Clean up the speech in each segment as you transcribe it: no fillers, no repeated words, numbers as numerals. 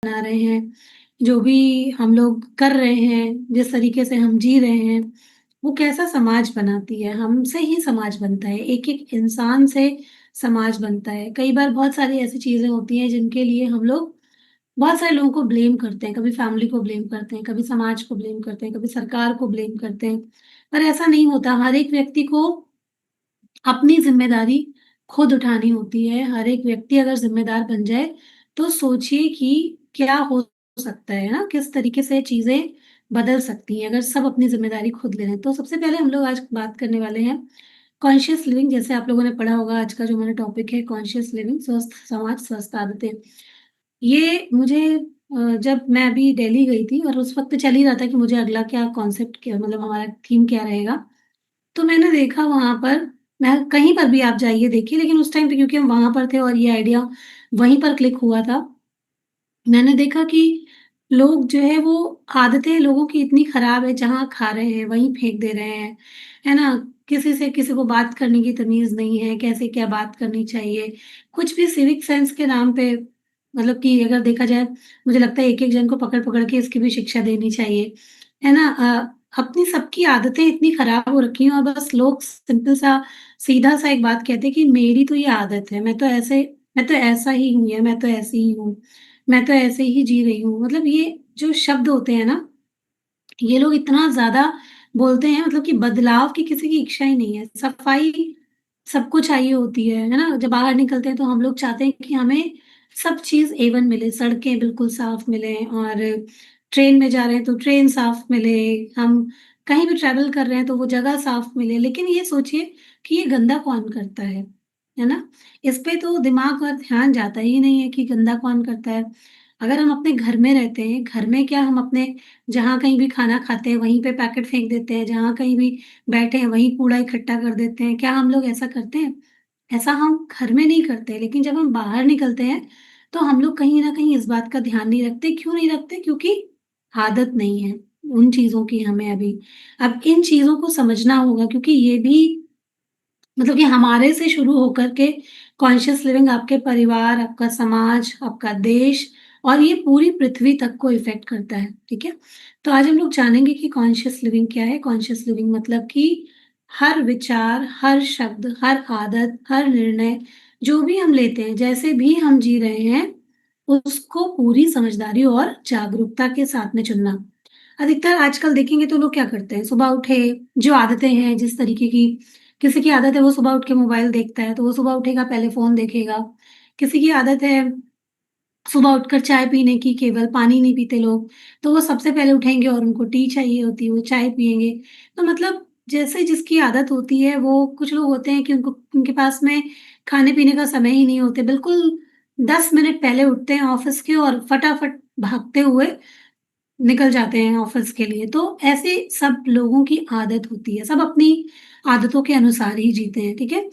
बना रहे हैं, जो भी हम लोग कर रहे हैं, जिस तरीके से हम जी रहे हैं, वो कैसा समाज बनाती है। हमसे ही समाज बनता है, एक-एक इंसान से समाज बनता है। कई बार बहुत सारी ऐसी चीज़ें होती हैं जिनके लिए हम लोग बहुत सारे लोगों को ब्लेम करते हैं, कभी फैमिली को ब्लेम करते हैं, कभी समाज को ब्लेम करते हैं, कभी सरकार को ब्लेम करते हैं। पर ऐसा नहीं होता, हर एक व्यक्ति को अपनी ज़िम्मेदारी खुद उठानी होती है। हर एक व्यक्ति अगर ज़िम्मेदार बन जाए, तो सोचिए कि क्या हो सकता है ना? किस तरीके से चीज़ें बदल सकती हैं, अगर सब अपनी ज़िम्मेदारी खुद ले लें। तो सबसे पहले हम लोग आज बात करने वाले हैं कॉन्शियस लिविंग। जैसे आप लोगों ने पढ़ा होगा, आज का जो मेरा टॉपिक है कॉन्शियस लिविंग, स्वस्थ समाज, स्वस्थ आदतें। ये मुझे जब मैं अभी दिल्ली गई थी और उस वक़्त चल ही रहा था कि मुझे अगला क्या कॉन्सेप्ट, क्या मतलब हमारा थीम क्या रहेगा। तो मैंने देखा वहाँ पर, मैं कहीं पर भी आप जाइए देखिए, लेकिन उस टाइम पे क्योंकि हम वहाँ पर थे और ये आइडिया वहीं पर क्लिक हुआ था। मैंने देखा कि लोग जो है वो आदतें लोगों की इतनी खराब है, जहाँ खा रहे हैं वहीं फेंक दे रहे हैं, है ना? किसी से किसी को बात करने की तमीज़ नहीं है, कैसे क्या बात करनी चाहिए। कुछ भी सिविक सेंस के नाम पे, मतलब कि अगर देखा जाए, मुझे लगता है एक-एक जन को पकड़-पकड़ के इसकी भी शिक्षा देनी चाहिए, है ना? अपनी सबकी आदतें इतनी खराब हो रखी हैं और बस लोग सिंपल सा, सीधा-सा एक बात कहते हैं कि मेरी तो ये आदत है, मैं तो ऐसा ही हूँ या मैं तो ऐसी ही हूँ। मैं तो ऐसे ही जी रही हूँ। मतलब ये जो शब्द होते हैं ना, ये लोग इतना ज़्यादा बोलते हैं, मतलब कि बदलाव की किसी की इच्छा ही नहीं है। सफाई सबको चाहिए होती है ना? जब बाहर निकलते हैं तो हम लोग चाहते हैं कि हमें सब चीज़ A1 मिले, सड़कें बिल्कुल साफ मिलें, और ट्रेन में जा रहे हैं तो ट्रेन साफ मिले, हम कहीं भी ट्रैवल कर रहे हैं तो वो जगह साफ मिले। लेकिन ये सोचिए कि ये गंदा कौन करता है ना? इस पे तो दिमाग और ध्यान जाता ही नहीं है कि गंदा कौन करता है। अगर हम अपने घर में रहते हैं, घर में क्या हम अपने जहाँ कहीं भी खाना खाते हैं, वहीं पे पैकेट फेंक देते हैं, जहाँ कहीं भी बैठे हैं, वहीं कूड़ा इकट्ठा कर देते हैं। क्या हम लोग ऐसा करते हैं? ऐसा हम घर में नहीं करते, लेकिन जब हम बाहर निकलते हैं, तो हम लोग कहीं न कहीं इस बात का ध्यान नहीं रखते। क्यों नहीं रखते? क्योंकि आदत नहीं है उन चीज़ों की हमें अभी। अब इन चीज़ों को समझना होगा, क्योंकि ये भी मतलब कि हमारे से शुरू होकर के कॉन्शियस लिविंग आपके परिवार, आपका समाज, आपका देश और ये पूरी पृथ्वी तक को इफ़ेक्ट करता है, ठीक है? तो आज हम लोग जानेंगे कि कॉन्शियस लिविंग क्या है? कॉन्शियस लिविंग मतलब कि हर विचार, हर शब्द, हर आदत, हर निर्णय जो भी हम लेते हैं, जैसे भी हम जी रहे हैं, उसको पूरी समझदारी और जागरूकता के साथ में चुनना। अधिकतर आजकल देखेंगे तो लोग क्या करते हैं, सुबह उठे, जो आदतें हैं जिस तरीके की, किसी की आदत है वो सुबह उठ के मोबाइल देखता है, तो वो सुबह उठेगा पहले फ़ोन देखेगा। किसी की आदत है सुबह उठकर चाय पीने की, केवल पानी नहीं पीते लोग, तो वो सबसे पहले उठेंगे और उनको टी चाहिए होती है, वो चाय पिएँगे। तो मतलब जैसे जिसकी आदत होती है, वो कुछ लोग होते हैं कि उनके पास में खाने-पीने का समय ही नहीं होते, बिल्कुल 10 मिनट पहले उठते हैं ऑफ़िस के और फटाफट भागते हुए निकल जाते हैं ऑफ़िस के लिए। तो ऐसे सब लोगों की आदत होती है, सब अपनी आदतों के अनुसार ही जीते हैं, ठीक है?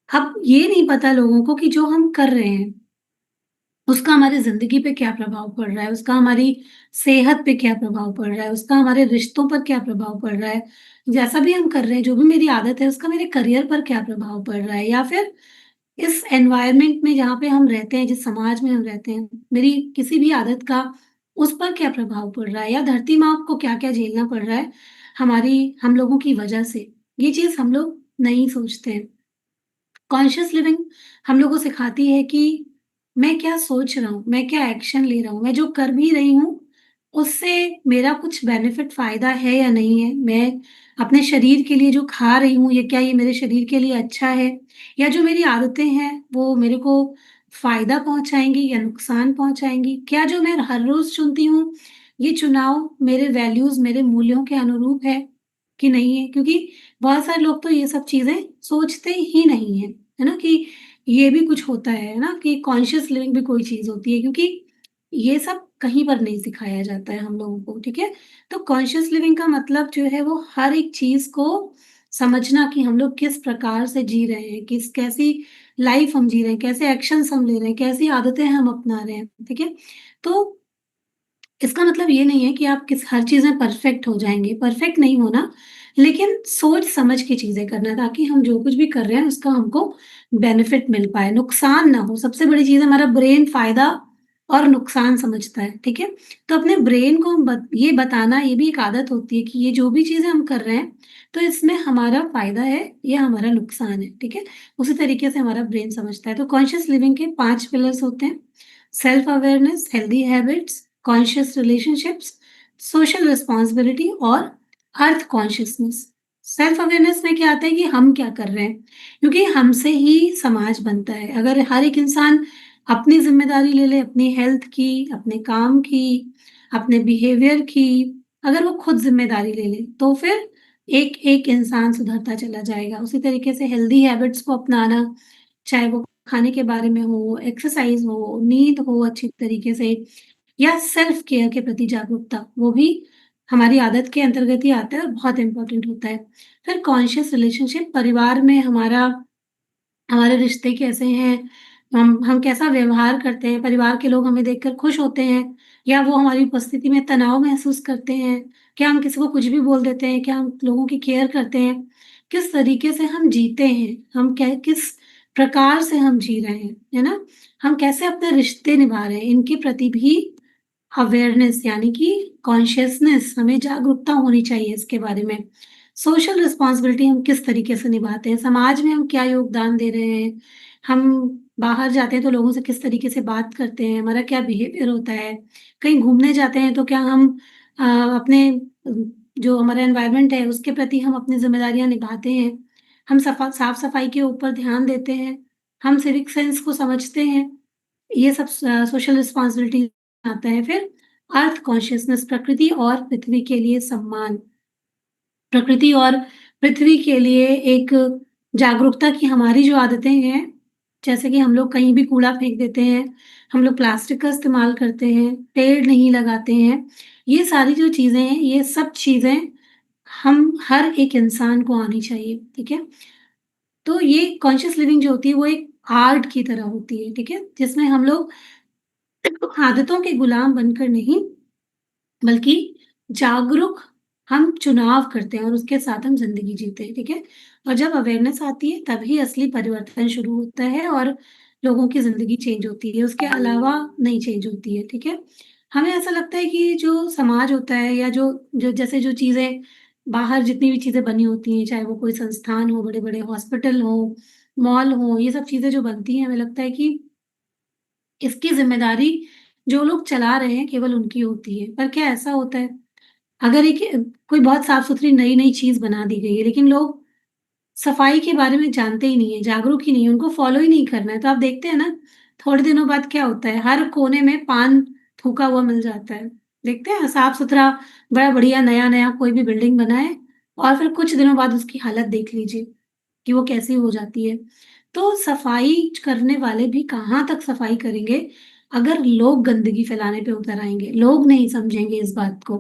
अब ये नहीं पता लोगों को कि जो हम कर रहे हैं, उसका हमारी ज़िंदगी पे क्या प्रभाव पड़ रहा है, उसका हमारी सेहत पे क्या प्रभाव पड़ रहा है, उसका हमारे रिश्तों पर क्या प्रभाव पड़ रहा है। जैसा भी हम कर रहे हैं, जो भी मेरी आदत है, उसका मेरे करियर पर क्या प्रभाव पड़ रहा है, या फिर इस एनवायरनमेंट में जहाँ पे हम रहते हैं, जिस समाज में हम रहते हैं, मेरी किसी भी आदत का उस पर क्या प्रभाव पड़ रहा है, या धरती माँ को क्या-क्या झेलना पड़ रहा है, हम लोगों की वजह से। ये चीज़ हम लोग नहीं सोचते हैं। कॉन्शियस लिविंग हम लोगों को सिखाती है कि मैं क्या सोच रहा हूँ, मैं क्या एक्शन ले रहा हूँ, मैं जो कर भी रही हूँ, उससे मेरा कुछ बेनिफिट फ़ायदा है या नहीं है? मैं अपने शरीर के लिए जो खा रही हूँ, ये क्या ये मेरे शरीर के लिए अच्छा है? या जो मेरी आदतें हैं, वो मेरे को फ़ायदा पहुँचाएँगी या नुकसान पहुँचाएँगी? क्या जो मैं हर रोज़ चुनती हूँ, ये चुनाव मेरे वैल्यूज़, मेरे मूल्यों के अनुरूप है कि नहीं है? क्योंकि बहुत सारे लोग तो ये सब चीज़ें सोचते ही नहीं हैं, है ना? कि ये भी कुछ होता है ना, कि कॉन्शियस लिविंग भी कोई चीज़ होती है, क्योंकि ये सब कहीं पर नहीं सिखाया जाता है हम लोगों को, ठीक है? तो कॉन्शियस लिविंग का मतलब जो है वो हर एक चीज़ को समझना कि हम लोग किस प्रकार से जी रहे हैं, किस कैसी लाइफ़ हम जी रहे हैं, कैसे एक्शन्स हम ले रहे हैं, कैसी आदतें हम अपना रहे हैं, ठीक है? तो इसका मतलब ये नहीं है कि आप किस हर चीज़ में परफेक्ट हो जाएँगे, परफेक्ट नहीं होना, लेकिन सोच समझ के चीज़ें करना, ताकि हम जो कुछ भी कर रहे हैं उसका हमको बेनिफिट मिल पाए, नुकसान ना हो। सबसे बड़ी चीज़ है, हमारा ब्रेन फ़ायदा और नुकसान समझता है, ठीक है? तो अपने ब्रेन को ये बताना ये भी एक आदत होती है कि ये जो भी चीज़ें हम कर रहे हैं, तो इसमें हमारा फ़ायदा है या हमारा नुकसान है, ठीक है? उसी तरीके से हमारा ब्रेन समझता है। तो कॉन्शियस लिविंग के 5 पिलर्स होते हैं, self awareness, healthy habits, conscious relationships, social responsibility और अर्थ कॉन्शियसनेस। सेल्फ अवेयरनेस में क्या आता है कि हम क्या कर रहे हैं? क्योंकि हमसे ही समाज बनता है। अगर हर एक इंसान अपनी ज़िम्मेदारी ले ले, अपनी हेल्थ की, अपने काम की, अपने बिहेवियर की, अगर वो खुद ज़िम्मेदारी ले ले, तो फिर एक-एक इंसान सुधरता चला जाएगा। उसी तरीके से हेल्दी हैबिट्स को अपनाना, चाहे वो खाने के बारे में हो, एक्सरसाइज़ हो, नींद हो अच्छी तरीके से या सेल्फ केयर के प्रति जागरूकता, वो भी हमारी आदत के अंतर्गत ही आता है और बहुत इम्पोर्टेंट होता है। फिर कॉन्शियस रिलेशनशिप परिवार में हमारे रिश्ते कैसे हैं, हम कैसा व्यवहार करते हैं, परिवार के लोग हमें देखकर खुश होते हैं या वो हमारी उपस्थिति में तनाव महसूस करते हैं? क्या हम किसी को कुछ भी बोल देते हैं? क्या हम लोगों की केयर करते हैं? किस तरीके से हम जीते हैं? हम क्या किस प्रकार से हम जी रहे हैं, है ना? हम कैसे अपने रिश्ते निभा रहे हैं, इनके प्रति भी अवेयरनेस यानी कि कॉन्शियसनेस हमें जागरूकता होनी चाहिए इसके बारे में। सोशल रिस्पॉन्सिबिलिटी हम किस तरीके से निभाते हैं, समाज में हम क्या योगदान दे रहे हैं, हम बाहर जाते हैं तो लोगों से किस तरीके से बात करते हैं, हमारा क्या बिहेवियर होता है, कहीं घूमने जाते हैं तो क्या हम अपने जो हमारा एनवायरनमेंट है उसके प्रति हम अपनी ज़िम्मेदारियाँ निभाते हैं, हम साफ-सफाई के ऊपर ध्यान देते हैं, हम सिविक सेंस को समझते हैं। ये सब सोशल रिस्पॉन्सिबिलिटी आता है। फिर अर्थ कॉन्शियसनेस प्रकृति और पृथ्वी के लिए सम्मान। प्रकृति और पृथ्वी के लिए एक जागरूकता की हमारी जो आदतें हैं, जैसे कि हम लोग कहीं भी कूड़ा फेंक देते हैं, हम लोग प्लास्टिक का इस्तेमाल करते हैं, पेड़ नहीं लगाते हैं। ये सारी जो चीज़ें हैं, ये सब चीज़ें हम हर एक इंसान को आनी चाहिए, ठीक है? तो ये कॉन्शियस लिविंग जो होती है, वो एक आर्ट की तरह होती है, ठीक है? जिसमें हम लोग आदतों के गुलाम बनकर नहीं, बल्कि जागरूक हम चुनाव करते हैं और उसके साथ हम ज़िंदगी जीते हैं, ठीक है? और जब अवेयरनेस आती है तभी असली परिवर्तन शुरू होता है और लोगों की ज़िंदगी चेंज होती है, उसके अलावा नहीं चेंज होती है, ठीक है? हमें ऐसा लगता है कि जो समाज होता है या जो जो जैसे जो चीज़ें बाहर जितनी भी चीज़ें बनी होती हैं, चाहे वो कोई संस्थान हो, बड़े-बड़े हॉस्पिटल हों, मॉल हों, ये सब चीज़ें जो बनती हैं, हमें लगता है कि इसकी ज़िम्मेदारी जो लोग चला रहे हैं केवल उनकी होती है। पर क्या ऐसा होता है? अगर एक कोई बहुत साफ-सुथरी नई-नई चीज़ बना दी गई है, लेकिन लोग सफाई के बारे में जानते ही नहीं है, जागरूक ही नहीं है, उनको फ़ॉलो ही नहीं करना है। तो आप देखते हैं ना, थोड़े दिनों बाद क्या होता है, हर कोने में पान थूका हुआ मिल जाता है। देखते हैं साफ-सुथरा, बड़ा बढ़िया नया-नया कोई भी बिल्डिंग बना है और फिर कुछ दिनों बाद उसकी हालत देख लीजिए कि वो कैसी हो जाती है। तो सफाई करने वाले भी कहाँ तक सफाई करेंगे, अगर लोग गंदगी फैलाने पे उतर आएँगे, लोग नहीं समझेंगे इस बात को।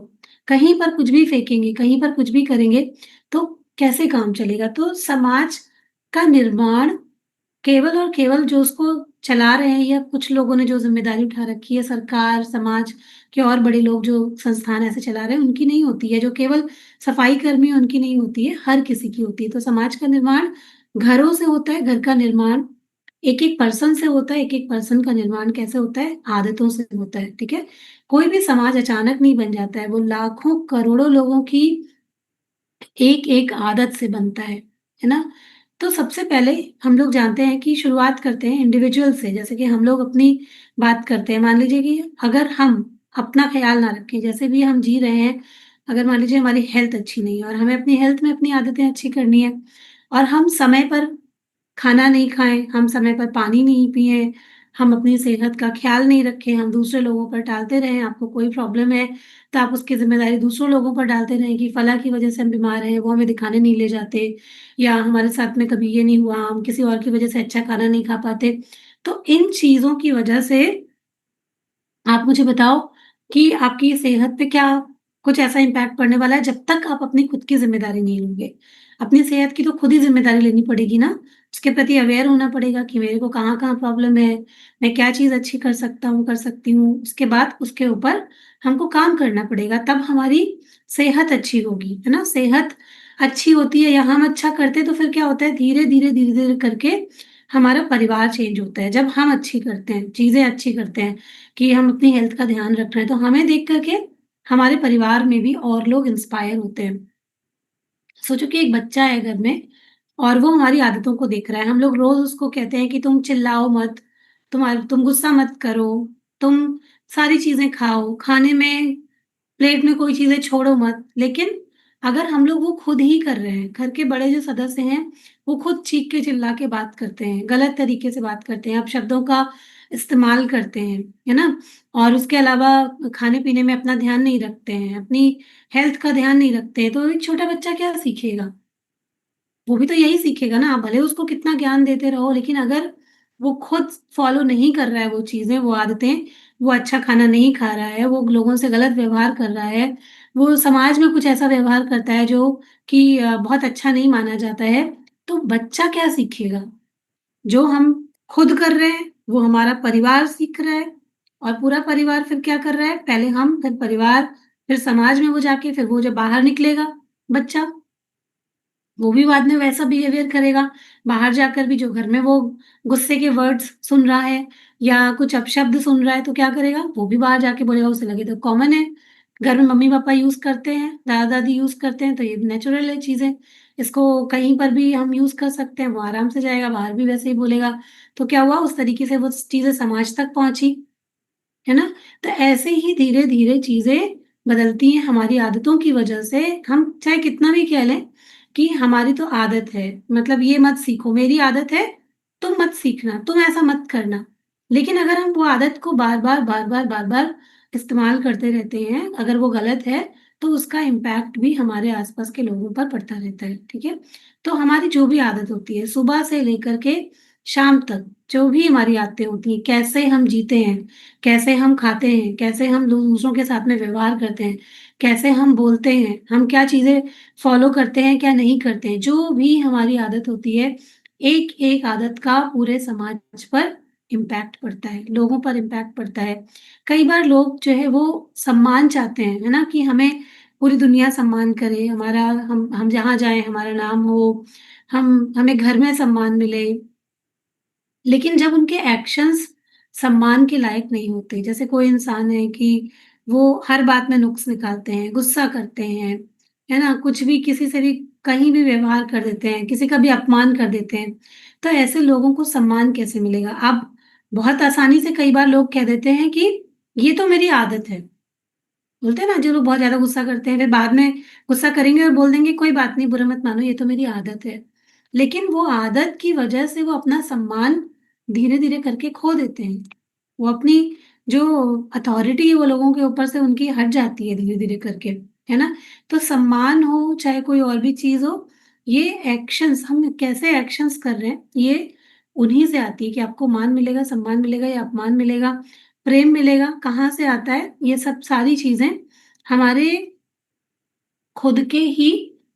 कहीं पर कुछ भी फेंकेंगे, कहीं पर कुछ भी करेंगे, तो कैसे काम चलेगा? तो समाज का निर्माण केवल और केवल जो उसको चला रहे हैं या कुछ लोगों ने जो ज़िम्मेदारी उठा रखी है, सरकार, समाज के और बड़े लोग जो संस्थान ऐसे चला रहे हैं, उनकी नहीं होती है। जो केवल सफाई कर्मी हैं, उनकी नहीं होती है, हर किसी की होती है। तो समाज का निर्माण घरों से होता है, घर का निर्माण एक-एक पर्सन से होता है, एक-एक पर्सन का निर्माण कैसे होता है? आदतों से होता है, ठीक है? कोई भी समाज अचानक नहीं बन जाता है, वो लाखों, करोड़ों लोगों की एक-एक आदत से बनता है ना? तो सबसे पहले हम लोग जानते हैं कि शुरुआत करते हैं इंडिविजुअल से, जैसे कि हम लोग अपनी बात करते हैं। मान लीजिए कि अगर हम अपना ख़्याल ना रखें, जैसे भी हम जी रहे हैं, अगर मान लीजिए हमारी हेल्थ अच्छी नहीं है और हमें अपनी हेल्थ में अपनी आदतें अच्छी करनी है और हम समय पर खाना नहीं खाएँ, हम समय पर पानी नहीं पिएँ, हम अपनी सेहत का ख़्याल नहीं रखें, हम दूसरे लोगों पर टालते रहें, आपको कोई प्रॉब्लम है, तो आप उसकी ज़िम्मेदारी दूसरों लोगों पर डालते रहें कि फलाँ की वज़ह से हम बीमार हैं, वो हमें दिखाने नहीं ले जाते या हमारे साथ में कभी ये नहीं हुआ, हम किसी और की वज़ह से अच्छा खाना नहीं खा पाते। तो इन चीज़ों की वज़ह से आप मुझे बताओ कि आपकी सेहत पे क्या कुछ ऐसा इम्पैक्ट पड़ने वाला है जब तक आप अपनी खुद की ज़िम्मेदारी नहीं लोगे। अपनी सेहत की तो खुद ही ज़िम्मेदारी लेनी पड़ेगी ना, उसके प्रति अवेयर होना पड़ेगा कि मेरे को कहाँ-कहाँ प्रॉब्लम है, मैं क्या चीज़ अच्छी कर सकता हूँ, कर सकती हूँ। उसके बाद उसके ऊपर हमको काम करना पड़ेगा, तब हमारी सेहत अच्छी होगी, है ना? सेहत अच्छी होती है या हम अच्छा करते हैं तो फिर क्या होता है धीरे-धीरे, धीरे-धीरे करके हमारा परिवार चेंज होता है। जब हम अच्छी करते हैं, चीज़ें अच्छी करते हैं कि हम अपनी हेल्थ का ध्यान रख रहे हैं, तो हमें देख कर के हमारे परिवार में भी और लोग इंस्पायर होते हैं। सोचो कि एक बच्चा है घर में और वो हमारी आदतों को देख रहा है। हम लोग रोज़ उसको कहते हैं कि तुम चिल्लाओ मत, तुम गुस्सा मत करो, तुम सारी चीज़ें खाओ, खाने में प्लेट में कोई चीज़ें छोड़ो मत। लेकिन अगर हम लोग वो खुद ही कर रहे हैं, घर के बड़े जो सदस्य हैं, वो खुद चीख के चिल्ला के बात करते हैं, गलत तरीके से बात करते हैं, अपशब्दों का इस्तेमाल करते हैं, है ना? और उसके अलावा खाने-पीने में अपना ध्यान नहीं रखते हैं, अपनी हेल्थ का ध्यान नहीं रखते हैं, तो एक छोटा बच्चा क्या सीखेगा? वो भी तो यही सीखेगा ना, आप भले उसको कितना ज्ञान देते रहो, लेकिन अगर वो खुद फ़ॉलो नहीं कर रहा है वो चीज़ें, वो आदतें, वो अच्छा खाना नहीं खा रहा है, वो लोगों से गलत व्यवहार कर रहा है, वो समाज में कुछ ऐसा व्यवहार करता है जो कि बहुत अच्छा नहीं माना जाता है, तो बच्चा क्या सीखेगा? जो हम खुद कर रहे हैं, वो हमारा परिवार सीख रहा है और पूरा परिवार फिर क्या कर रहा है, पहले हम, फिर परिवार, फिर समाज में वो जाके फिर वो जब बाहर निकलेगा बच्चा, वो भी बाद में वैसा बिहेवियर करेगा। बाहर जाकर भी जो घर में वो गुस्से के वर्ड्स सुन रहा है या कुछ अपशब्द सुन रहा है तो क्या करेगा? वो भी बाहर जाके बोलेगा, उसे लगे तो कॉमन है। घर में मम्मी-पापा यूज़ करते हैं, दादा-दादी यूज़ करते हैं तो ये नेचुरल है चीज़ें। इसको कहीं पर भी हम यूज़ कर सकते हैं, वो आराम से जाएगा, बाहर भी वैसे ही बोलेगा। तो क्या हुआ? उस तरीके से वो चीज़ें समाज तक पहुँची। है ना? तो ऐसे ही धीरे-धीरे चीज़ें बदलती हैं हमारी आदतों की वजह से। हम चाहे कितना भी कह लें कि हमारी तो आदत है, मतलब ये मत सीखो, मेरी आदत है, तुम मत सीखना, तुम ऐसा मत करना। लेकिन अगर हम वो आदत को बार-बार, बार-बार, बार-बार इस्तेमाल करते रहते हैं, अगर वो गलत है, तो उसका इम्पैक्ट भी हमारे आस-पास के लोगों पर पड़ता रहता है, ठीक है? तो हमारी जो भी आदत होती है, सुबह से लेकर के शाम तक, जो भी हमारी आदतें होती हैं, कैसे हम जीते हैं, कैसे हम खाते हैं, कैसे हम दूसरों के साथ में व्यवहार करते हैं, कैसे हम बोलते हैं, हम क्या चीज़ें फ़ॉलो करते हैं, क्या नहीं करते हैं। जो भी हमारी आदत होती है, एक-एक आदत का पूरे समाज पर इम्पैक्ट पड़ता है, लोगों पर इम्पैक्ट पड़ता है। कई बार लोग जो है वो सम्मान चाहते हैं, है ना? कि हमें पूरी दुनिया सम्मान करे, हमारा हम जहाँ जाएँ हमारा नाम हो, हमें घर में सम्मान मिले। लेकिन जब उनके एक्शंस सम्मान के लायक नहीं होते, जैसे कोई इंसान है कि वो हर बात में नुक्स निकालते हैं, गुस्सा करते हैं, है ना? कुछ भी किसी से भी कहीं भी व्यवहार कर देते हैं, किसी का भी अपमान कर देते हैं, तो ऐसे लोगों को सम्मान कैसे मिलेगा? अब बहुत आसानी से कई बार लोग कह देते हैं कि ये तो मेरी आदत है। बोलते हैं ना जो लोग बहुत ज़्यादा गुस्सा करते हैं, फिर बाद में गुस्सा करेंगे और बोल देंगे कोई बात नहीं, बुरा मत मानो, ये तो मेरी आदत है। लेकिन वो आदत की वजह से वो अपना सम्मान धीरे-धीरे करके खो देते हैं। वो अपनी जो अथॉरिटी है वो लोगों के ऊपर से उनकी हट जाती है धीरे-धीरे करके, है ना? तो सम्मान हो चाहे कोई और भी चीज़ हो, ये एक्शंस हम कैसे एक्शंस कर रहे हैं, ये उन्हीं से आती है कि आपको मान मिलेगा, सम्मान मिलेगा या अपमान मिलेगा, प्रेम मिलेगा, कहाँ से आता है? ये सब सारी चीज़ें हमारे खुद के ही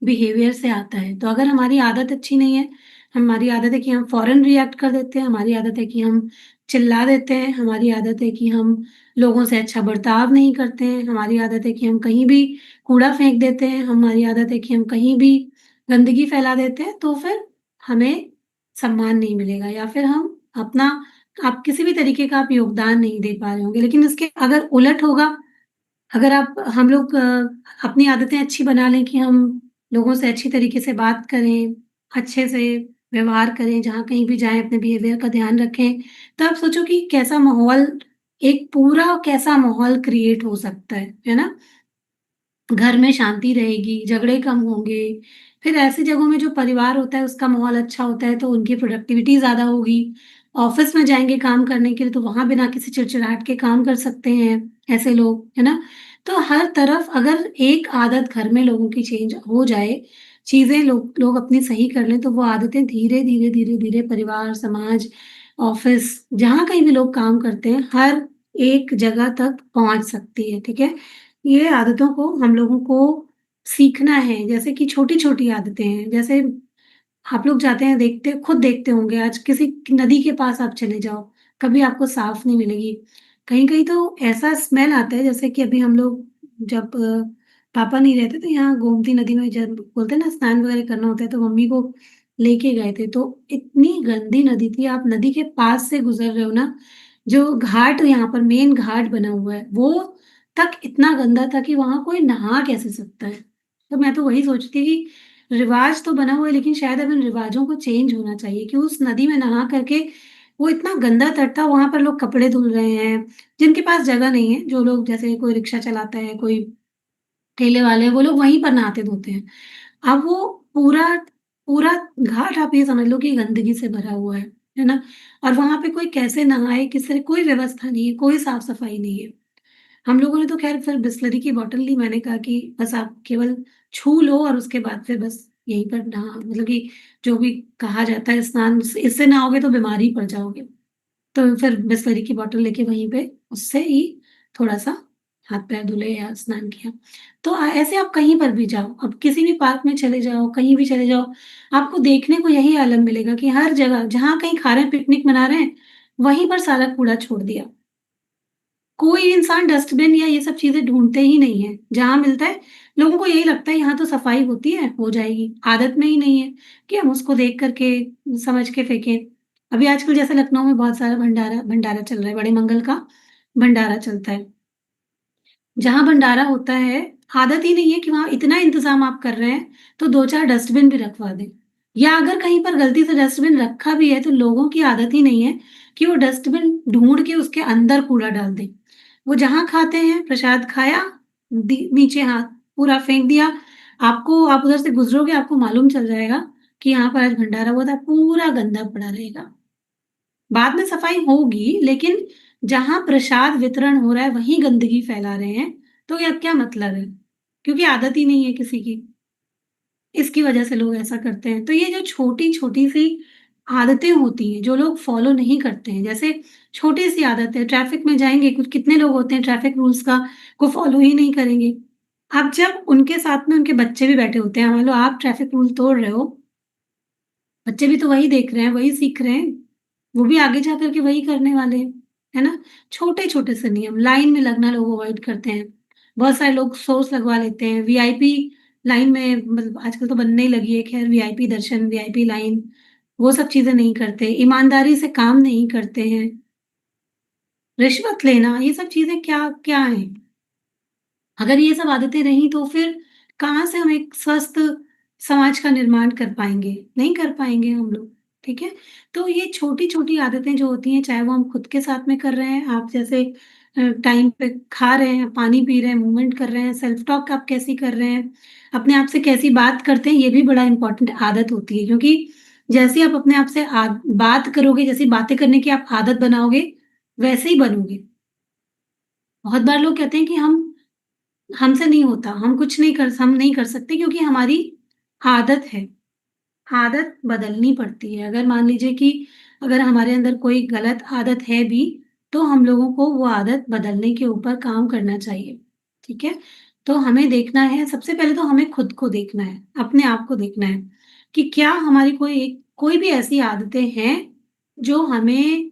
बिहेवियर से आता है। तो अगर हमारी आदत अच्छी नहीं है, हमारी आदत है कि हम फ़ौरन रिएक्ट कर देते हैं, हमारी आदत है कि हम चिल्ला देते हैं, हमारी आदत है कि हम लोगों से अच्छा बर्ताव नहीं करते हैं, हमारी आदत है कि हम कहीं भी कूड़ा फेंक देते हैं, हमारी आदत है कि हम कहीं भी गंदगी फैला देते हैं, तो फिर हमें सम्मान नहीं मिलेगा या फिर हम अपना आप किसी भी तरीके का आप योगदान नहीं दे पा रहे होंगे। लेकिन इसके अगर उलट होगा, अगर आप हम लोग अपनी आदतें अच्छी बना लें कि हम लोगों से अच्छी तरीके से बात करें, अच्छे से व्यवहार करें, जहाँ कहीं भी जाएँ अपने बिहेवियर का ध्यान रखें, तो आप सोचो कि कैसा माहौल एक पूरा कैसा माहौल क्रिएट हो सकता है ना? घर में शांति रहेगी, झगड़े कम होंगे, फिर ऐसी जगहों में जो परिवार होता है उसका माहौल अच्छा होता है तो उनकी प्रोडक्टिविटी ज़्यादा होगी। ऑफ़िस में जाएँगे काम करने के लिए तो वहाँ बिना किसी चिड़चिड़ाहट के काम कर सकते हैं ऐसे लोग, है ना? तो हर तरफ अगर एक आदत घर में लोगों की चेंज हो जाए, चीज़ें लोग अपनी सही कर लें तो वो आदतें धीरे-धीरे, धीरे-धीरे परिवार, समाज, ऑफ़िस जहाँ कहीं भी लोग काम करते हैं, हर एक जगह तक पहुँच सकती है, ठीक है? ये आदतों को हम लोगों को सीखना है, जैसे कि छोटी-छोटी आदतें हैं, जैसे आप लोग जाते हैं देखते खुद देखते होंगे आज किसी नदी के पास आप चले जाओ, कभी आपको साफ नहीं मिलेगी। कहीं-कहीं तो ऐसा स्मेल आता है जैसे कि अभी हम लोग जब पापा नहीं रहते तो यहाँ गोमती नदी में जब बोलते हैं ना स्नान वगैरह करना होता है तो मम्मी को लेके गए थे, तो इतनी गंदी नदी थी, आप नदी के पास से गुज़र रहे हो ना, जो घाट यहाँ पर मेन घाट बना हुआ है, वो तक इतना गंदा था कि वहाँ कोई नहा कैसे सकता है? तो मैं तो वही सोचती कि रिवाज तो बना हुआ है, लेकिन शायद अब इन रिवाजों को चेंज होना चाहिए कि उस नदी में नहा करके वो इतना गंदा तट था, वहाँ पर लोग कपड़े धुल रहे हैं, जिनके पास जगह नहीं है, जो लोग जैसे कोई रिक्शा चलाता है, कोई ठेले वाले हैं, वो लोग वहीं पर नहाते-धोते हैं। अब वो पूरा पूरा घाट आप ये समझ लो कि गंदगी से भरा हुआ है ना? और वहाँ पे कोई कैसे नहाए, किस तरह कोई व्यवस्था नहीं है, कोई साफ-सफाई नहीं है। हम लोगों ने तो ख़ैर फिर बिसलरी की बॉटल ली, मैंने कहा कि बस आप केवल छू लो और उसके बाद फिर बस यहीं पर नहा मतलब कि जो भी कहा जाता है स्नान इससे नहाओगे तो बीमार ही पड़ जाओगे। तो फिर बिसलरी की बॉटल लेके वहीं पे उससे ही थोड़ा-सा हाथ-पैर धुले या स्नान किया। तो ऐसे आप कहीं पर भी जाओ, अब किसी भी पार्क में चले जाओ, कहीं भी चले जाओ, आपको देखने को यही आलम मिलेगा कि हर जगह जहाँ कहीं खा रहे हैं, पिकनिक मना रहे हैं, वहीं पर सारा कूड़ा छोड़ दिया। कोई इंसान डस्टबिन या ये सब चीज़ें ढूँढते ही नहीं है। जहाँ मिलता है, लोगों को यही लगता है यहाँ तो सफाई होती है, हो जाएगी। आदत में ही नहीं है कि हम उसको देख कर के समझ के फेंकें। अभी आजकल जैसे लखनऊ में बहुत सारा भंडारा भंडारा चल रहा है, बड़े मंगल का भंडारा चलता है। जहाँ भंडारा होता है, आदत ही नहीं है कि वहाँ इतना इंतज़ाम आप कर रहे हैं, तो 2-4 डस्टबिन भी रखवा दें। या अगर कहीं पर गलती से डस्टबिन रखा भी है, तो लोगों की आदत ही नहीं है कि वो डस्टबिन ढूँढ के उसके अंदर कूड़ा डाल दें। वो जहाँ खाते हैं, प्रसाद खाया, नीचे हाथ पूरा फेंक दिया। आपको आप उधर से गुज़रोगे, आपको मालूम चल जाएगा कि यहाँ पर आज भंडारा हुआ था, पूरा गंदा पड़ा रहेगा। बाद में सफाई होगी, लेकिन जहाँ प्रसाद वितरण हो रहा है, वहीं गंदगी फैला रहे हैं, तो या क्या मतलब है? क्योंकि आदत ही नहीं है किसी की, इसकी वजह से लोग ऐसा करते हैं। तो ये जो छोटी-छोटी सी आदतें होती हैं, जो लोग फ़ॉलो नहीं करते हैं, जैसे छोटी-सी आदत है, ट्रैफ़िक में जाएँगे, कुछ कितने लोग होते हैं ट्रैफ़िक रूल्स का को फ़ॉलो ही नहीं करेंगे। अब जब उनके साथ में उनके बच्चे भी बैठे होते हैं, मान लो आप ट्रैफ़िक रूल तोड़ रहे हो, बच्चे भी तो वही देख रहे हैं, वही सीख रहे हैं। वो भी आगे जा कर के वही करने वाले हैं, है ना? छोटे-छोटे से नियम, लाइन में लगना लोग अवॉइड करते हैं। बहुत सारे लोग सोर्स लगवा लेते हैं, वीआईपी लाइन में मतलब आजकल तो बनने ही लगी है खैर वीआईपी दर्शन, वीआईपी लाइन, वो सब चीज़ें नहीं करते, ईमानदारी से काम नहीं करते हैं। रिश्वत लेना, ये सब चीज़ें क्या क्या हैं? अगर ये सब आदतें रहीं तो फिर कहाँ से हम एक स्वस्थ समाज का निर्माण कर पाएँगे? नहीं कर पाएँगे हम लोग, ठीक है? तो ये छोटी-छोटी आदतें जो होती हैं, चाहे वो हम खुद के साथ में कर रहे हैं, आप जैसे टाइम पे खा रहे हैं, पानी पी रहे हैं, मूवमेंट कर रहे हैं, सेल्फ टॉक आप कैसी कर रहे हैं, अपने आप से कैसी बात करते हैं, ये भी बड़ा इम्पोर्टेंट आदत होती है क्योंकि जैसे आप अपने आप से बात करोगे, जैसी बातें करने की आप आदत बनाओगे, वैसे ही बनोगे। बहुत बार लोग कहते हैं कि हमसे नहीं होता, हम नहीं कर सकते क्योंकि हमारी आदत है। आदत बदलनी पड़ती है। अगर मान लीजिए कि अगर हमारे अंदर कोई गलत आदत है भी, तो हम लोगों को वो आदत बदलने के ऊपर काम करना चाहिए, ठीक है? तो हमें देखना है सबसे पहले तो हमें खुद को देखना है, अपने आप को देखना है कि क्या हमारी कोई भी ऐसी आदतें हैं जो हमें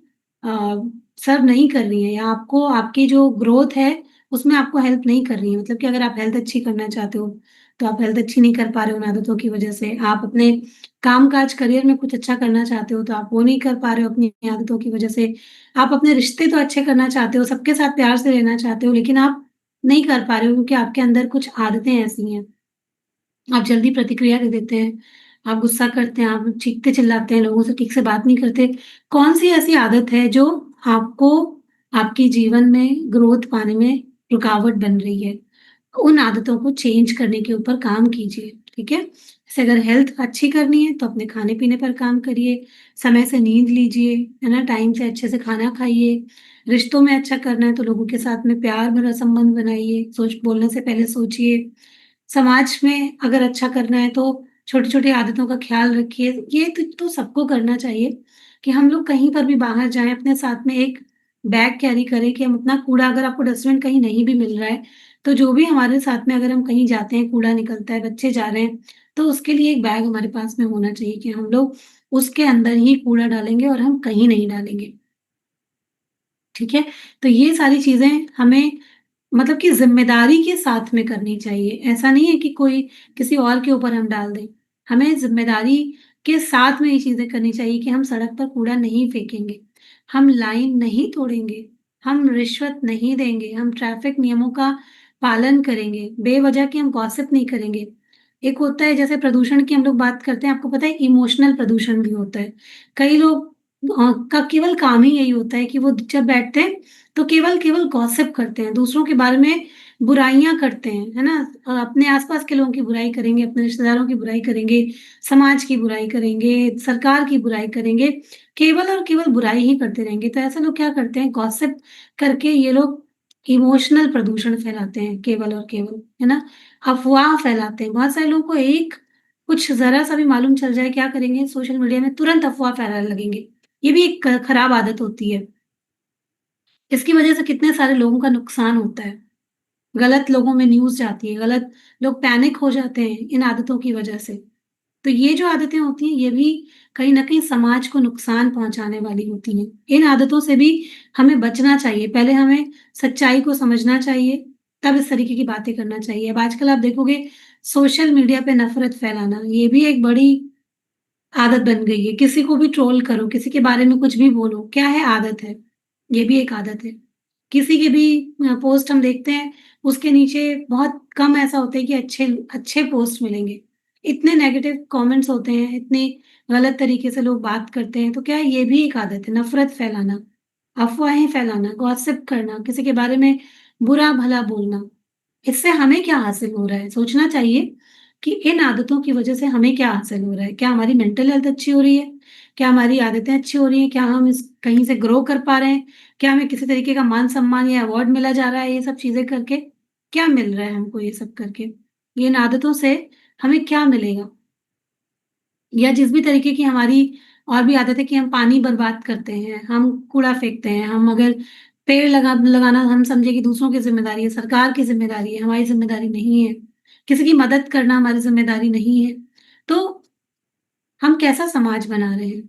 सर्व नहीं कर रही हैं या आपको आपकी जो ग्रोथ है, उसमें आपको हेल्प नहीं कर रही हैं। मतलब कि अगर आप हेल्थ अच्छी करना चाहते हो, तो आप हेल्थ अच्छी नहीं कर पा रहे हो उन आदतों की वजह से। आप अपने काम-काज, करियर में कुछ अच्छा करना चाहते हो, तो आप वो नहीं कर पा रहे हो अपनी आदतों की वजह से। आप अपने रिश्ते तो अच्छे करना चाहते हो, सबके साथ प्यार से रहना चाहते हो, लेकिन आप नहीं कर पा रहे हो क्योंकि आपके अंदर कुछ आदतें ऐसी हैं। आप जल्दी प्रतिक्रिया दे देते हैं, आप गुस्सा करते हैं, आप चीखते-चिल्लाते हैं, लोगों से ठीक से बात नहीं करते। कौन-सी ऐसी आदत है जो आपको आपके जीवन में ग्रोथ पाने में रुकावट बन रही है? उन आदतों को चेंज करने के ऊपर काम कीजिए, ठीक है? जैसे अगर हेल्थ अच्छी करनी है तो अपने खाने-पीने पर काम करिए, समय से नींद लीजिए, है ना? टाइम से अच्छे से खाना खाइए, रिश्तों में अच्छा करना है तो लोगों के साथ में प्यार भरा संबंध बनाइए, बोलने से पहले सोचिए। समाज में अगर अच्छा करना है तो छोटी-छोटी आदतों का ख़्याल रखिए। ये तो सबको करना चाहिए कि हम लोग कहीं पर भी बाहर जाएँ, अपने साथ में एक बैग कैरी करें कि हम अपना कूड़ा अगर आपको डस्टबिन कहीं नहीं भी मिल रहा है, तो जो भी हमारे साथ में अगर हम कहीं जाते हैं, कूड़ा निकलता है, बच्चे जा रहे हैं, तो उसके लिए एक बैग हमारे पास में होना चाहिए कि हम लोग उसके अंदर ही कूड़ा डालेंगे और हम कहीं नहीं डालेंगे। ठीक है? तो ये सारी चीज़ें हमें मतलब कि ज़िम्मेदारी के साथ में करनी चाहिए। ऐसा नहीं है कि कोई किसी और के ऊपर हम डाल दें। हमें ज़िम्मेदारी के साथ में ये चीज़ें करनी चाहिए कि हम सड़क पर कूड़ा नहीं फेंकेंगे, हम लाइन नहीं तोड़ेंगे, हम रिश्वत नहीं देंगे, हम ट्रैफ़िक नियमों का पालन करेंगे, बेवजह की हम गॉसिप नहीं करेंगे। एक होता है जैसे प्रदूषण की हम लोग बात करते हैं, आपको पता है इमोशनल प्रदूषण भी होता है। कई लोग का केवल काम ही यही होता है कि वो जब बैठते हैं, तो केवल गॉसिप करते हैं, दूसरों के बारे में बुराइयाँ करते हैं, है ना? अपने आस-पास के लोगों की बुराई करेंगे, अपने रिश्तेदारों की बुराई करेंगे, समाज की बुराई करेंगे, सरकार की बुराई करेंगे, केवल और केवल बुराई ही करते रहेंगे। तो ऐसे लोग क्या करते हैं, गॉसिप करके ये लोग इमोशनल प्रदूषण फैलाते हैं केवल और केवल, है ना? अफ़वाह फैलाते हैं। बहुत सारे लोगों को एक कुछ ज़रा-सा भी मालूम चल जाए, क्या करेंगे, सोशल मीडिया में तुरंत अफ़वाह फैलाने लगेंगे। ये भी एक खराब आदत होती है। इसकी वजह से कितने सारे लोगों का नुकसान होता है। गलत लोगों में न्यूज़ जाती है, गलत लोग पैनिक हो जाते हैं इन आदतों की वजह से। तो ये जो आदतें होती हैं, ये भी कहीं न कहीं समाज को नुकसान पहुँचाने वाली होती हैं। इन आदतों से भी हमें बचना चाहिए। पहले हमें सच्चाई को समझना चाहिए, तब इस तरीके की बातें करना चाहिए। अब आजकल आप देखोगे सोशल मीडिया पे नफ़रत फैलाना, ये भी एक बड़ी आदत बन गई है। किसी को भी ट्रोल करो, किसी के बारे में कुछ भी बोलो, क्या है? आदत है। ये भी एक आदत है। किसी के भी पोस्ट हम देखते हैं, उसके नीचे बहुत कम ऐसा होता है कि अच्छे अच्छे पोस्ट मिलेंगे। इतने नेगेटिव कमेंट्स होते हैं, इतने गलत तरीके से लोग बात करते हैं, तो क्या ये भी एक आदत है, नफ़रत फैलाना, अफ़वाहें फैलाना, गॉसिप करना, किसी के बारे में बुरा-भला बोलना। इससे हमें क्या हासिल हो रहा है? सोचना चाहिए कि इन आदतों की वजह से हमें क्या हासिल हो रहा है? क्या हमारी मेंटल हेल्थ अच्छी हो रही है? क्या हमारी आदतें अच्छी हो रही हैं? क्या हम इस कहीं से ग्रो कर पा रहे हैं? क्या हमें किसी तरीके का मान-सम्मान या अवार्ड मिला जा रहा है ये सब चीज़ें करके? क्या मिल रहा है हमको ये सब करके? इन आदतों से हमें क्या मिलेगा? या जिस भी तरीके की हमारी और भी आदत है कि हम पानी बर्बाद करते हैं, हम कूड़ा फेंकते हैं, हम अगर पेड़ लगाना हम समझे कि दूसरों की ज़िम्मेदारी है, सरकार की ज़िम्मेदारी है, हमारी ज़िम्मेदारी नहीं है, किसी की मदद करना हमारी ज़िम्मेदारी नहीं है, तो हम कैसा समाज बना रहे हैं,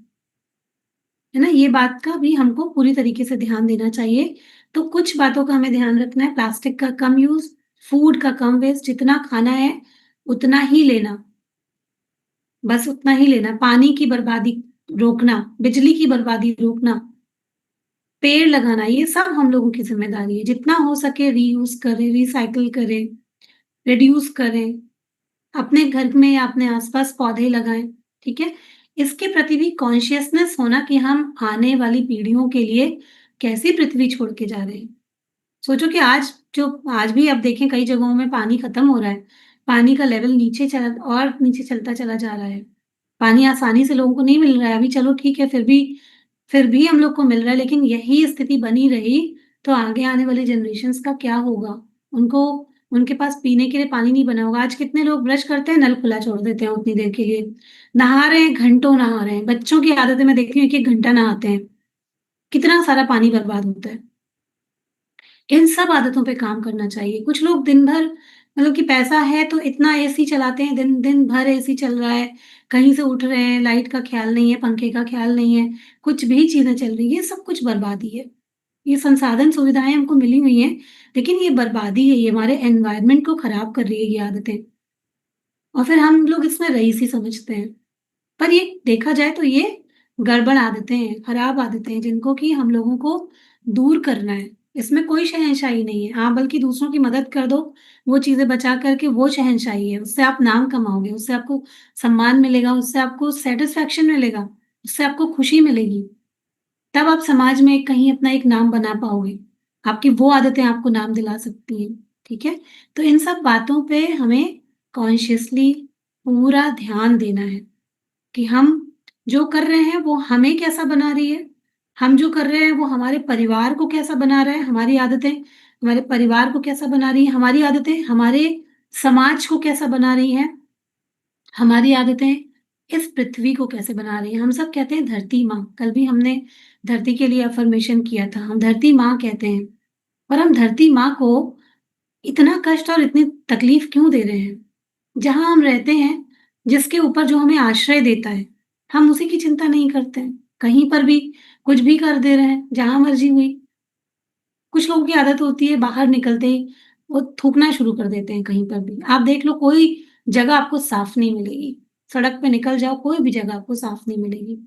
है ना? ये बात का भी हमको पूरी तरीके से ध्यान देना चाहिए। तो कुछ बातों का हमें ध्यान रखना है, प्लास्टिक का कम यूज़, फूड का कम वेस्ट, जितना खाना है उतना ही लेना। बस उतना ही लेना, पानी की बर्बादी रोकना, बिजली की बर्बादी रोकना, पेड़ लगाना, ये सब हम लोगों की ज़िम्मेदारी है। जितना हो सके रीयूज़ करें, रिसाइकिल करें, रिड्यूस करें, अपने घर में या अपने आस-पास पौधे लगाएँ, ठीक है? इसके प्रति भी कॉन्शियसनेस होना कि हम आने वाली पीढ़ियों के लिए कैसी पृथ्वी छोड़ के जा रहे हैं। सोचो कि आज भी आप देखें कई जगहों में पानी खत्म हो रहा है। पानी का लेवल नीचे चलता चला जा रहा है। पानी आसानी से लोगों को नहीं मिल रहा है। अभी चलो ठीक है फिर भी हम लोग को मिल रहा है, लेकिन यही स्थिति बनी रही तो आगे आने वाली जनरेशन्स का क्या होगा? उनको उनके पास पीने के लिए पानी नहीं बना होगा। आज कितने लोग ब्रश करते हैं, नल खुला छोड़ देते हैं उतनी देर के लिए। नहा रहे हैं, घंटों नहा रहे हैं। बच्चों की आदतें मैं देखती हूँ 1-1 घंटा नहाते हैं। कितना सारा पानी बर्बाद होता है। इन सब आदतों पे काम करना चाहिए। कुछ लोग दिन भर मतलब कि पैसा है तो इतना एसी चलाते हैं, दिन दिन भर एसी चल रहा है, कहीं से उठ रहे हैं, लाइट का ख़्याल नहीं है, पंखे का ख़्याल नहीं है, कुछ भी चीज़ें चल रही हैं, ये सब कुछ बर्बादी है। ये संसाधन सुविधाएँ हमको मिली हुई हैं, लेकिन ये बर्बादी है, ये हमारे एनवायरनमेंट को ख़राब कर रही है ये आदतें और फिर हम लोग इसमें रईसी समझते हैं। पर ये देखा जाए तो ये गड़बड़ आदतें हैं, खराब आदतें हैं जिनको कि हम लोगों को दूर करना है। इसमें कोई शहंशाई नहीं है। हाँ, बल्कि दूसरों की मदद कर दो, वो चीज़ें बचा कर के वो शहंशाई है। उससे आप नाम कमाओगे, उससे आपको सम्मान मिलेगा, उससे आपको सैटिस्फैक्शन मिलेगा, उससे आपको खुशी मिलेगी। तब आप समाज में कहीं अपना एक नाम बना पाओगे। आपकी वो आदतें आपको नाम दिला सकती हैं, ठीक है? तो इन सब बातों पे हमें कॉन्शियसली पूरा ध्यान देना है। कि हम जो कर रहे हैं वो हमें कैसा बना रही है, हम जो कर रहे हैं वो हमारे परिवार को कैसा बना रहा है, हमारी आदतें हमारे परिवार को कैसा बना रही हैं, हमारी आदतें हमारे समाज को कैसा बना रही हैं, हमारी आदतें इस पृथ्वी को कैसे बना रही हैं। हम सब कहते हैं धरती माँ, कल भी हमने धरती के लिए अफ़र्मेशन किया था, हम धरती माँ कहते हैं, पर हम धरती माँ को इतना कष्ट और इतनी तकलीफ क्यों दे रहे हैं? जहाँ हम रहते हैं, जिसके ऊपर जो हमें आश्रय देता है, हम उसी की चिंता नहीं करते हैं। कहीं पर भी कुछ भी कर दे रहे हैं, जहाँ मर्ज़ी हुई। कुछ लोगों की आदत होती है बाहर निकलते ही वो थूकना शुरू कर देते हैं कहीं पर भी। आप देख लो कोई जगह आपको साफ नहीं मिलेगी। सड़क पे निकल जाओ, कोई भी जगह आपको साफ नहीं मिलेगी।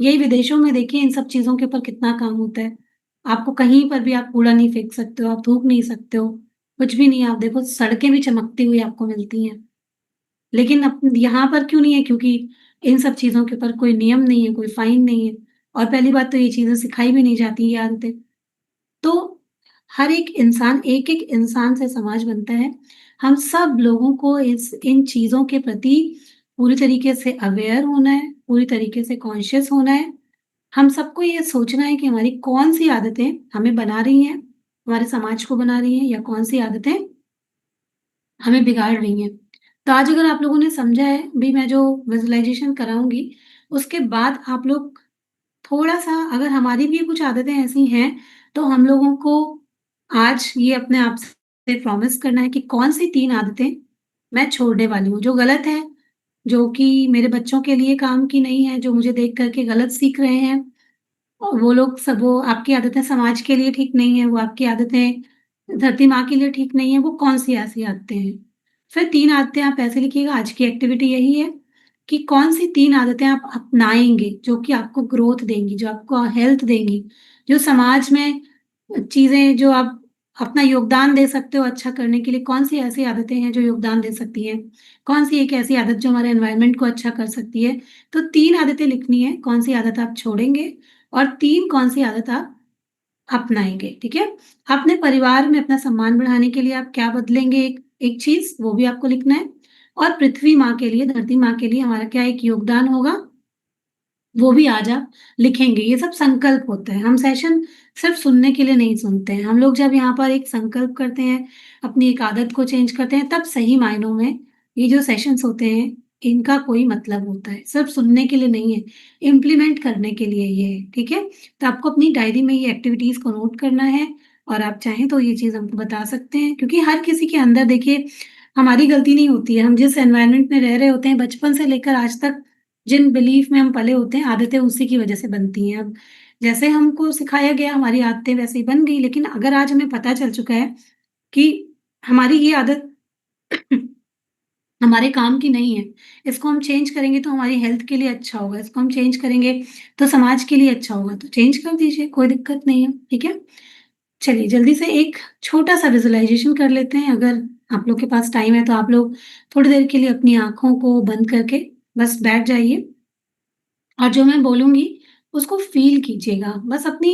यही विदेशों में देखिए इन सब चीज़ों के ऊपर कितना काम होता है। आपको कहीं पर भी आप कूड़ा नहीं फेंक सकते हो, आप थूक नहीं सकते हो, कुछ भी नहीं है। आप देखो सड़कें भी चमकती हुई आपको मिलती हैं। लेकिन अप यहाँ पर क्यों नहीं है? क्योंकि इन सब चीज़ों के ऊपर कोई नियम नहीं है, कोई फ़ाइन नहीं है और पहली बात तो ये चीज़ें सिखाई भी नहीं जाती ये आदतें। तो हर एक इंसान एक-एक इंसान से समाज बनता है। हम सब लोगों को इस इन चीज़ों के प्रति पूरी तरीके से अवेयर होना है, पूरी तरीके से कॉन्शियस होना है। हम सबको ये सोचना है कि हमारी कौन-सी आदतें हमें बना रही हैं, हमारे समाज को बना रही हैं या कौन-सी आदतें हमें बिगाड़ रही हैं। तो आज अगर आप लोगों ने समझा है, भी मैं जो विज़ुअलाइज़ेशन कराऊँगी, उसके बाद आप लोग थोड़ा-सा अगर हमारी भी कुछ आदतें ऐसी हैं, तो हम लोगों को आज ये अपने आप से प्रॉमिस करना है कि कौन-सी 3 आदतें मैं छोड़ने वाली हूँ, जो गलत है, जो कि मेरे बच्चों के लिए काम की नहीं है, जो मुझे देख कर के गलत सीख रहे हैं। और वो लोग सब वो आपकी आदतें समाज के लिए ठीक नहीं है, वो आपकी आदतें धरती माँ के लिए ठीक नहीं है, वो कौन-सी ऐसी आदतें हैं? फिर 3 आदतें आप ऐसे लिखिएगा, आज की एक्टिविटी यही है कि कौन-सी 3 आदतें आप अपनाएँगे, जो कि आपको ग्रोथ देंगी, जो आपको हेल्थ देंगी, जो समाज में चीज़ें जो आप अपना योगदान दे सकते हो अच्छा करने के लिए, कौन-सी ऐसी आदतें हैं जो योगदान दे सकती हैं? कौन-सी एक ऐसी आदत जो हमारे एनवायरनमेंट को अच्छा कर सकती है? तो 3 आदतें लिखनी है, कौन-सी आदत आप छोड़ेंगे और 3 कौन-सी आदत आप अपनाएँगे, ठीक है? अपने परिवार में अपना सम्मान बढ़ाने के लिए आप क्या बदलेंगे एक एक चीज़, वो भी आपको लिखना है और पृथ्वी माँ के लिए, धरती माँ के लिए हमारा क्या एक योगदान होगा, वो भी आज आप लिखेंगे। ये सब संकल्प होते हैं। हम सेशन सिर्फ़ सुनने के लिए नहीं सुनते हैं। हम लोग जब यहाँ पर एक संकल्प करते हैं, अपनी एक आदत को चेंज करते हैं, तब सही मायनों में ये जो सेशंस होते हैं, इनका कोई मतलब होता है। सिर्फ़ सुनने के लिए नहीं है, इम्प्लीमेंट करने के लिए ये है, ठीक है? तो आपको अपनी डायरी में ये एक्टिविटीज़ को नोट करना है और आप चाहें तो ये चीज़ हमको बता सकते हैं क्योंकि हर किसी के अंदर देखिए हमारी गलती नहीं होती है। हम जिस एनवायरनमेंट में रह रहे होते हैं, बचपन से लेकर आज तक जिन बिलीफ में हम पले होते हैं, आदतें उसी की वजह से बनती हैं। अब जैसे हमको सिखाया गया, हमारी आदतें वैसे ही बन गई, लेकिन अगर आज हमें पता चल चुका है कि हमारी ये आदत हमारे काम की नहीं है, इसको हम चेंज करेंगे तो हमारी हेल्थ के लिए अच्छा होगा, इसको हम चेंज करेंगे तो समाज के लिए अच्छा होगा, तो चेंज कर दीजिए, कोई दिक्कत नहीं है, ठीक है? चलिए जल्दी से एक छोटा-सा विज़ुअलाइज़ेशन कर लेते हैं, अगर आप लोग के पास टाइम है तो आप लोग थोड़ी देर के लिए अपनी आँखों को बंद करके बस बैठ जाइए और जो मैं बोलूँगी उसको फ़ील कीजिएगा। बस अपनी